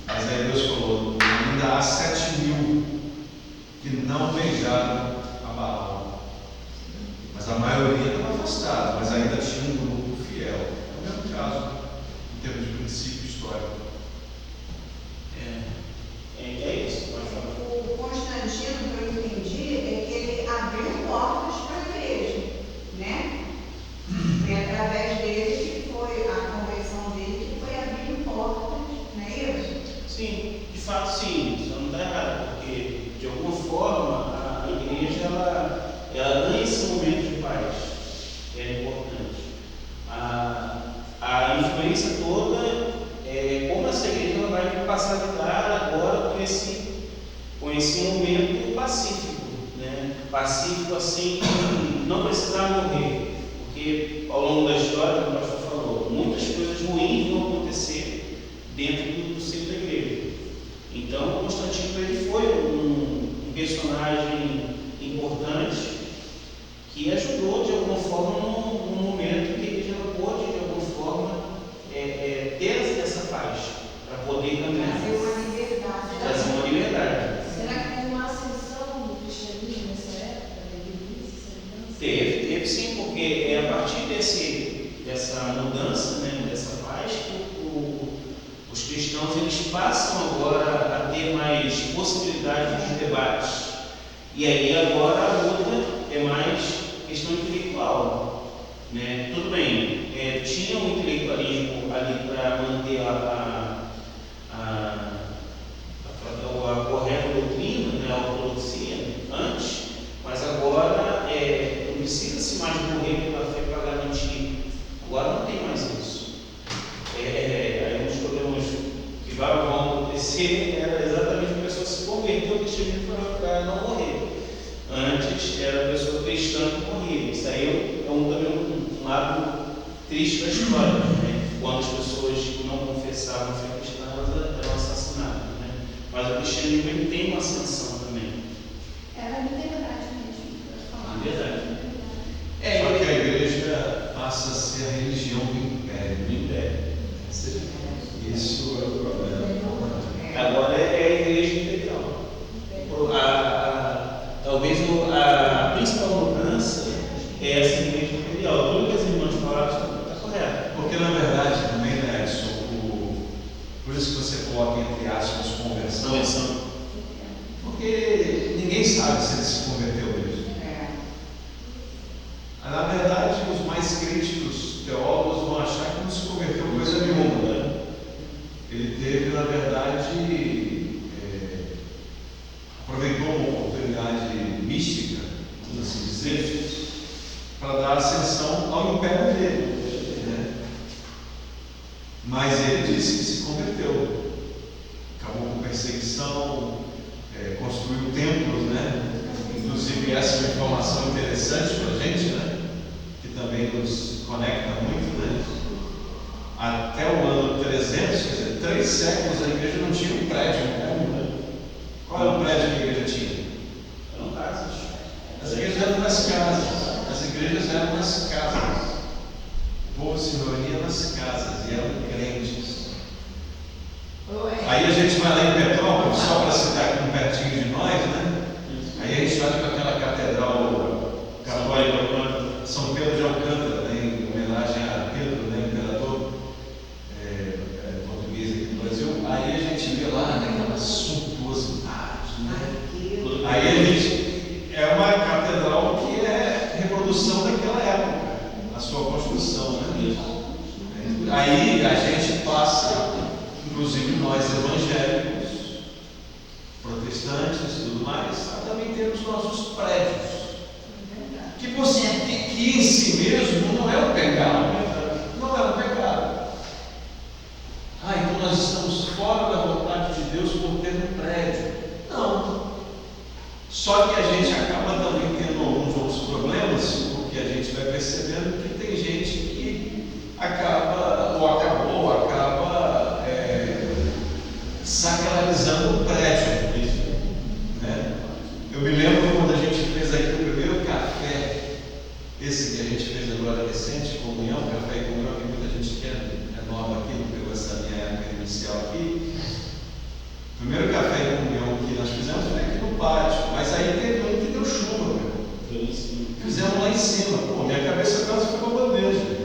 Mas aí Deus falou, ainda há 7.000 que não beijaram a Baal. Mas a maioria estava afastada, mas ainda tinha um grupo fiel. É o mesmo caso, em termos de princípio histórico. É isso, pode falar. O Constantino, que eu entendi, é que ele abriu portas para a igreja, né? Foi através dele que foi a conversão dele, que foi abrindo portas, não é isso? Sim, de fato sim, isso não está errado, porque de alguma forma a igreja ela ganha esse momento de paz, que é importante. A influência toda é como essa igreja ela vai passar a lidar agora com esse momento pacífico, né? Pacífico assim, não precisar morrer, porque ao longo da história, como o pastor falou, muitas coisas ruins vão acontecer dentro do seio da igreja. Então, Constantino ele foi um personagem importante que ajudou de alguma forma num momento que a igreja pôde de alguma forma ter essa paz para poder caminhar. Trazer uma liberdade. Trazer uma liberdade. Será que teve uma ascensão do cristianismo nessa época, da igreja? Teve sim, porque é a partir dessa mudança, né, dessa paz, que os cristãos eles passam agora a ter mais possibilidade de debates. E aí agora a luta é mais questão intelectual, né? Tudo bem, tinha um intelectualismo ali para manter a correta doutrina, né, a ortodoxia antes, mas agora não precisa-se mais morrer pela fé para garantir. Agora não tem mais isso. Aí uns problemas que vão acontecer era exatamente a pessoa se converter ao cristianismo para não morrer. Antes era a pessoa cristã que morria. Isso aí também um lado triste da história, né? Quando as pessoas não confessavam a fé cristã, elas eram assassinadas, né? Mas o cristianismo ele tem uma ascensão também. Era liberdade mesmo, para falar. Verdade. Só que a igreja passa a ser a religião do império. Isso é o problema. Agora é a igreja integral. Talvez a principal mudança é essa igreja imperial. Tudo que as irmãs falaram está correto. Porque na verdade também, né, Edson, por isso que você coloca entre aspas conversão. Conversão. Porque ninguém sabe se ele se converteu mesmo. Na verdade, os mais críticos teólogos vão achar que não se converteu coisa nenhuma, né? Ele teve, na verdade, aproveitou uma oportunidade mística, vamos assim dizer, para dar ascensão ao império dele, né? Mas ele disse que se converteu, acabou com perseguição, construiu templos, né? Inclusive essa é uma informação interessante para a gente, né? Que também nos conecta muito, né? Até o ano 300, quer dizer, 3 séculos, a igreja não tinha um prédio, né? Qual era o prédio que a igreja tinha? Eram casas. As igrejas eram nas casas. As igrejas eram nas casas. O povo se reunia nas casas e eram crentes. Aí a gente vai lá em Petrópolis, só para citar aqui pertinho de nós, né? Aí a gente vai com aquela catedral católica, São Pedro de Alcântara, né? aí a gente passa, inclusive nós evangélicos, protestantes e tudo mais, a também temos nossos prédios. Que em si mesmo não é um pecado. Não é um pecado. Então nós estamos fora da vontade de Deus por ter um prédio. Não. Só que a gente acaba também tendo alguns outros problemas, porque a gente vai percebendo que tem gente que acaba sacralizando o prédio. Né? Eu me lembro quando a gente fez aqui o primeiro café, esse que a gente fez agora recente, comunhão, café e comunhão, que muita gente quer, é nova aqui, não pegou essa minha época inicial aqui. O primeiro café e comunhão que nós fizemos foi aqui no pátio, mas aí teve um que deu chuva, fizemos lá em cima. Pô, minha cabeça quase foi uma bandeja.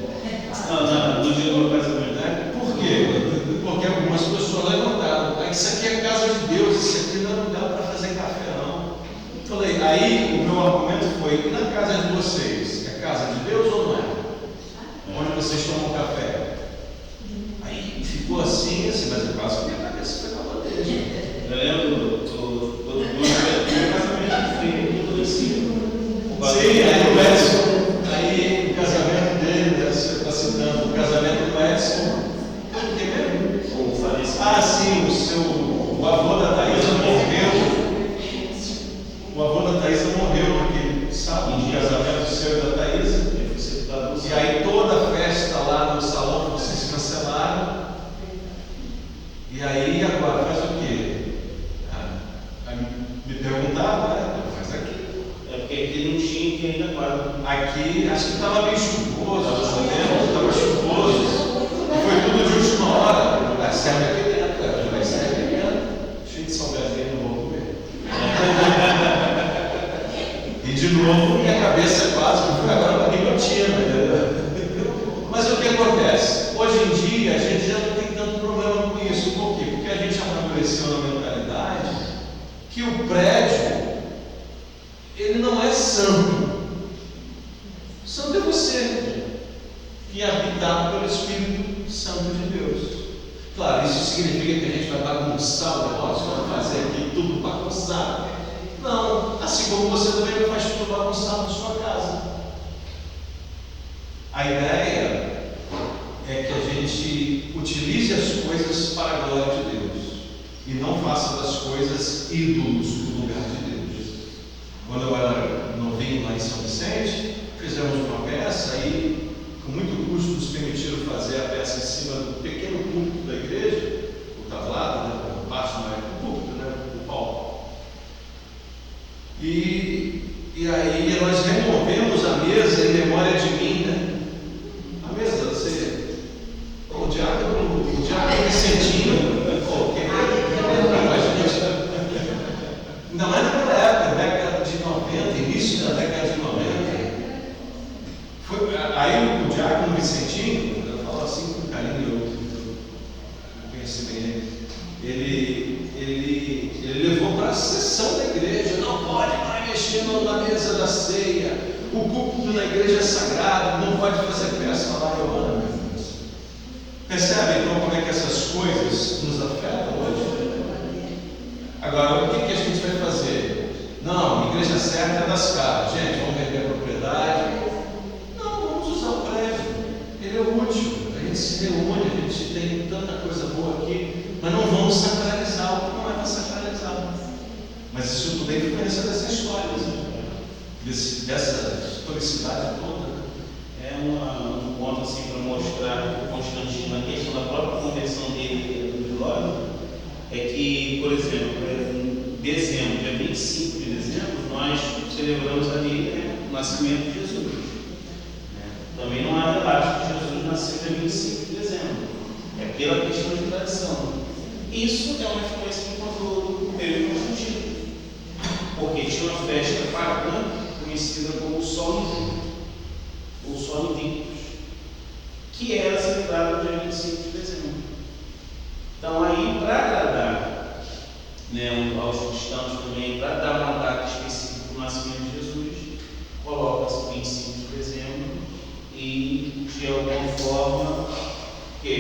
No dia do meu casamento. Por quê? Porque algumas pessoas levantaram. Isso aqui é a casa de Deus, isso aqui não dá para fazer café, não. Falei, aí o meu argumento foi: e na casa de vocês? É casa de Deus ou não é? Onde vocês tomam café? Aí ficou assim, mas eu quase que minha cabeça foi uma bandeja. Eu lembro do meu casamento feio, tudo assim. Sim, aí o Edson, aí o casamento dele, você está citando o casamento do Edson. O que mesmo? Sim, o avô da Thaisa morreu. O avô da Thaisa morreu naquele sábado de casamento seu e da Thaisa. E aí toda a festa lá no salão vocês cancelaram. E aí agora faz o quê? Me perguntaram, faz aqui. É porque aqui não tinha que ainda quadro. Aqui acho que estava meio chuvoso, estava chuvoso. E foi tudo de última hora. Serve aqui dentro, vai servir aqui dentro. Cheio de salgadinho, não vou comer. E de novo, minha cabeça quase que foi agora para guilhotina, entendeu? Mas o que acontece? Hoje em dia, a gente já não tem tanto problema com isso. Por quê? Porque a gente amadureceu na mentalidade que o prédio, ele não é santo. Santo é você, que é habitado pelo Espírito Santo de Deus. Claro, isso significa que a gente vai bagunçar o negócio, vai fazer aqui tudo bagunçado. Não, assim como você também não faz tudo bagunçado na sua casa. A ideia é que a gente utilize as coisas para a glória de Deus e não faça das coisas ídolos no lugar de Deus. Quando eu era novinho lá em São Vicente, fizemos uma peça e com muito custo nos permitiram fazer a peça em cima do pequeno púlpito da igreja, o tablado, né, a parte não é o púlpito, né, o palco. E aí nós removemos a mesa em memória de mim, né? A mesa da ceia. O diácono Vicentinho, ainda mais naquela época, década de 90, início da década de 90. Aí o diácono Vicentinho, eu falo assim com carinho, eu conheci bem ele levou para a sessão da igreja: não pode mais mexer na mesa da ceia, o púlpito da igreja é sagrado, não pode fazer peça lá, Joana. Percebe então como é que essas coisas nos afetam hoje? Agora, o que a gente vai fazer? Não, a igreja certa é das casas. Gente, vamos vender a propriedade. Não, vamos usar o prédio. Ele é útil. A gente se reúne, a gente tem tanta coisa boa aqui, mas não vamos sacralizar o que não é para sacralizar. Mas isso tudo é influência dessas histórias, né? Dessa historicidade toda. Né? É um ponto assim para mostrar que o Constantino, na questão da própria conversão dele do filósofo, é que, por exemplo, em dezembro, dia 25 de dezembro, nós celebramos ali o nascimento de Jesus. Também não há relato que Jesus nasceu dia 25 de dezembro. É pela questão de tradição. Isso é uma influência do período Constantino. Porque tinha uma festa pagã conhecida como o Sol Invictus, ou Sol Invictus, que era celebrado no dia 25 de dezembro. Então, aí, para agradar aos cristãos também, para dar uma data específica do nascimento de Jesus, coloca-se 25 de dezembro e, de alguma forma, que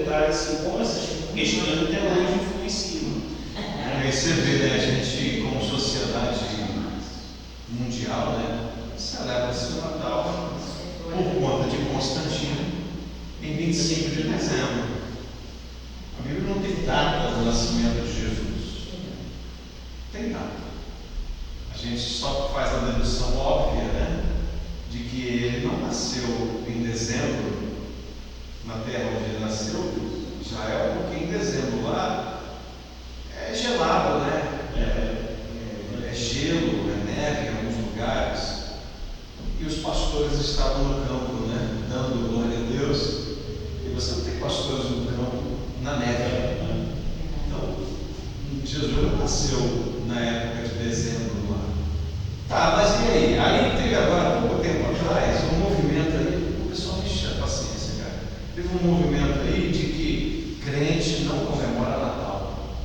detalhe assim, como essas questões até hoje influenciam. Aí você vê, né, a gente como sociedade mundial, né, celebra-se o Natal por conta de Constantino em 25 de dezembro. A Bíblia não tem data do nascimento de Jesus. Tem data. A gente só faz a dedução óbvia, né, de que ele não nasceu em dezembro na terra onde ele nasceu, Israel, porque em dezembro lá é gelado, né? É gelo, é neve em alguns lugares. E os pastores estavam no campo, né? Dando glória a Deus. E você não tem pastores no campo na neve. Então, Jesus não nasceu na época de dezembro lá. Tá, mas e aí? Aí teve agora, pouco tempo atrás, um movimento aí, o pessoal me enche a paciência, cara. Teve um movimento aí de que crente não comemora Natal.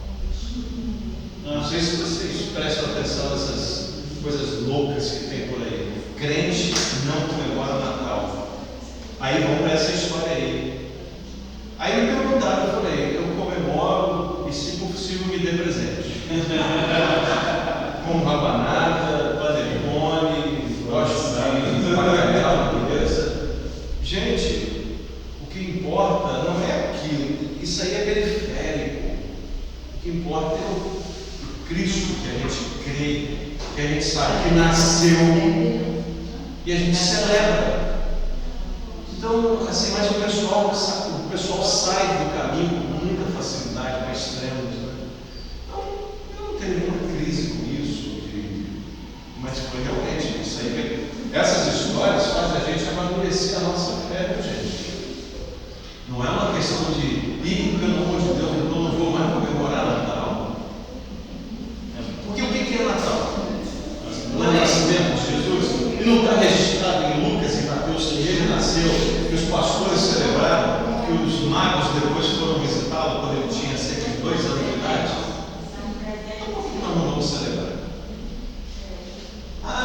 Não sei se vocês prestam atenção nessas coisas loucas que tem por aí. Crente não comemora Natal. Aí vamos para essa história aí. Aí me perguntaram, eu falei, eu comemoro e se possível me dê presente. Com rabanada, panetone, gosto de bacalhau, beleza? Gente, o que importa não é aquilo, isso aí é periférico. O que importa é o Cristo que a gente crê, que a gente sabe que nasceu e a gente celebra. Então, assim, mas o pessoal sai do caminho com muita facilidade para extremos, né? Então, eu não tenho nenhuma crise com isso, mas foi realmente isso aí. Essas histórias fazem a gente amadurecer a nossa fé, gente. Não é uma questão de, pelo amor de Deus, eu não vou mais comemorar Natal. Porque o que é Natal? Não é nascimento de Jesus? E não está registrado em Lucas e Mateus que ele nasceu, que os pastores celebraram, que os magos depois foram visitá-lo quando ele tinha cerca de 2 anos de idade? Então por que nós não vamos celebrar?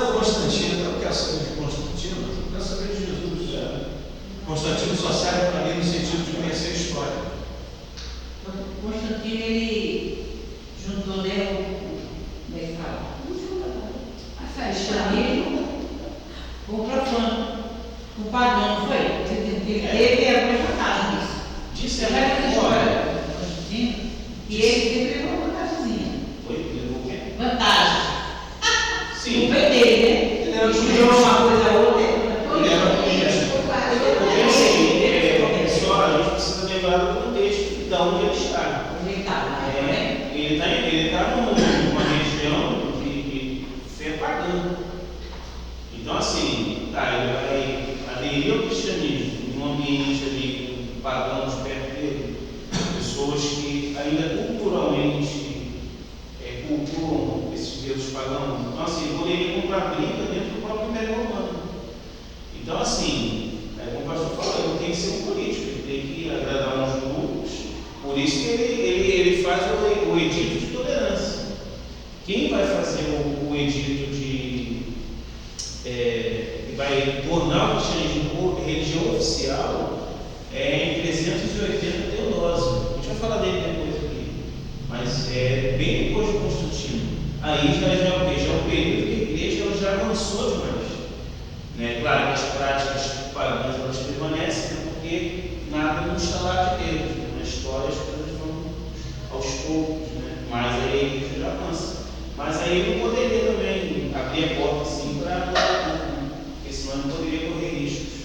O Constantino, eu quero saber de Constantino, eu quero saber de Jesus. Constantino só serve para mim no sentido de conhecer a história. Constantino, ele juntou, né, como é que fala? A festa. Cristianismo com o profano, com o pagão, não foi? Ele teve algumas vantagens nisso. Disse Você a vai ver a história. história do Constantino, e ele sempre levou uma vantagemzinha. Foi? Levou o quê? Vantagem. Sim. Não foi dele, né? Ele era tirou uma coisa a outra. Ele era político. Porque assim, só a gente precisa lembrar do contexto de onde ele está. Ele estava, né? Ele está numa região de fé pagã. Então, assim, ele vai aderir ao cristianismo em um ambiente ali com pagãos perto dele, pessoas que ainda culturalmente cultuam esses deuses pagãos. Então, assim, ele poderia comprar briga dentro do próprio Império Romano. Então, assim, como o pastor falou, ele tem que ser um político, ele tem que agradar uns grupos. Por isso que ele faz o edito de tolerância. Quem vai fazer o edito que vai tornar o cristianismo religião oficial em 380 Teodósio. A gente vai falar dele depois aqui. Mas bem depois de Constantino. Aí já é o quê? Já é o período que a igreja já avançou demais. Né? Claro que as práticas pagãs elas permanecem, né? Porque nada não está lá de Deus. Né? Na história as coisas vão aos poucos, né? Mas aí a igreja já avança. Mas aí ele não poderia também abrir a porta assim para porque senão ele poderia correr riscos.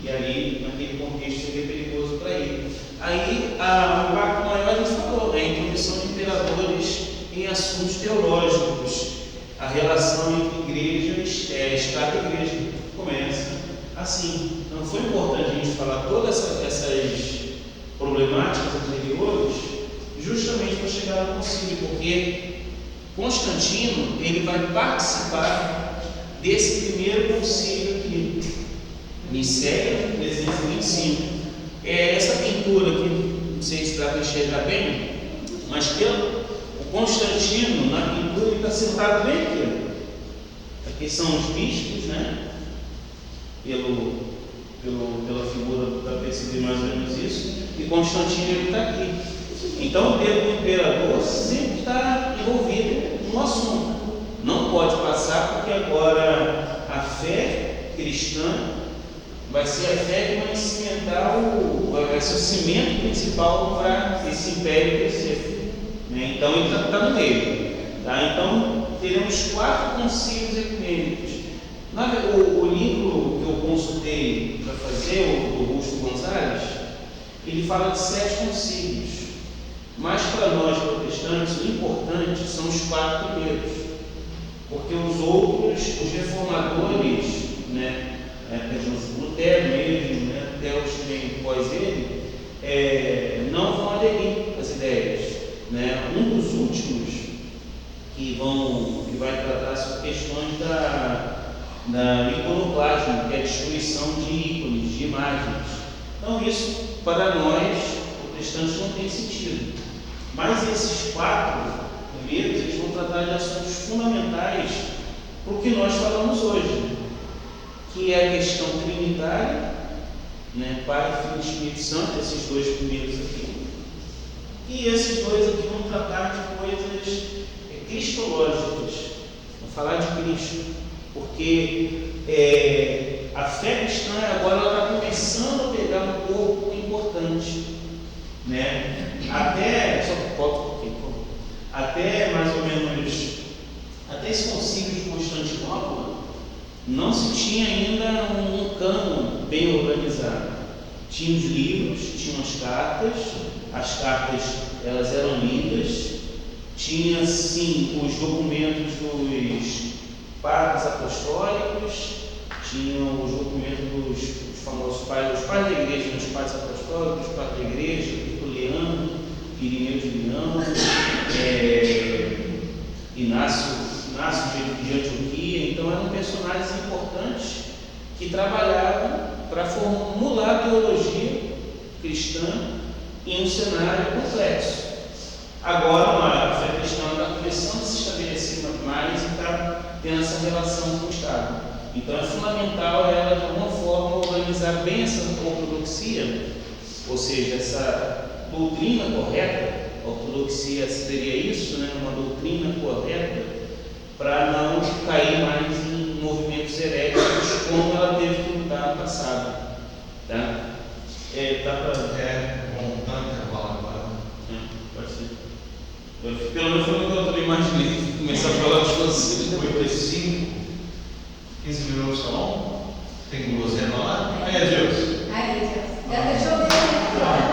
E ali, naquele contexto, seria perigoso para ele. Aí, o Pacto Maior a gente falou, a introdução de imperadores em assuntos teológicos, a relação entre igrejas, Estado e igreja, começa assim. Então, foi importante a gente falar todas essas problemáticas anteriores, justamente para chegar ao concílio, porque Constantino ele vai participar desse primeiro concílio aqui, Nicéia 325. Essa pintura aqui, não sei se dá para enxergar bem, mas o Constantino na pintura ele está sentado bem aqui. Aqui são os bispos, né? Pelo pela figura para perceber mais ou menos isso, e Constantino ele está aqui. Então o dedo do imperador sempre está envolvido no assunto. Não pode passar, porque agora a fé cristã vai ser a fé que vai cimentar vai ser o cimento principal para esse império crescer. Né? Então ele está no meio. Tá? Então teremos 4 concílios ecumênicos. O livro que eu consultei para fazer, o Augusto Gonzalez, ele fala de 7 concílios. Mas para nós protestantes, o importante são os 4 primeiros. Porque os outros, os reformadores, né, Lutero mesmo, né, até os que vêm após ele, não vão aderir às ideias. Né? Um dos últimos que vai tratar sobre questões da iconoclasmo, que é a destruição de ícones, de imagens. Então isso para nós protestantes não tem sentido. Mas esses 4 primeiros eles vão tratar de assuntos fundamentais para o que nós falamos hoje, que é a questão trinitária, né? Pai, Filho e Espírito Santo, esses 2 primeiros aqui. E esses 2 aqui vão tratar de coisas cristológicas, vão falar de Cristo, porque a fé cristã agora ela está começando a pegar um corpo importante, né? Até mais ou menos, até esse concílio de Constantinopla, não se tinha ainda um cânon bem organizado. Tinha os livros, tinham as cartas elas eram lidas, tinha sim os documentos dos padres apostólicos, tinham os documentos dos famosos pais da igreja, os padres apostólicos, os padres da igreja, Tertuliano, Irineu de Leão, Inácio de Antioquia. Então eram personagens importantes que trabalhavam para formular a teologia cristã em um cenário complexo. Agora a fé cristã está começando a se estabelecer mais e está tendo essa relação com o Estado. Então é fundamental ela de alguma forma organizar bem essa ortodoxia, ou seja, essa doutrina correta. A ortodoxia seria isso, né? Uma doutrina correta, para não cair mais em movimentos heréticos como ela teve que lutar no passado. Tá? Dá para. Dá um intervalo agora. Pode ser. Pelo menos foi o que eu também imaginei. Começar a falar de coisas. 8h05, 15 minutos, tá bom? Tem gozema lá? Aí, Deus. Aí, Deus. Já deixou bem.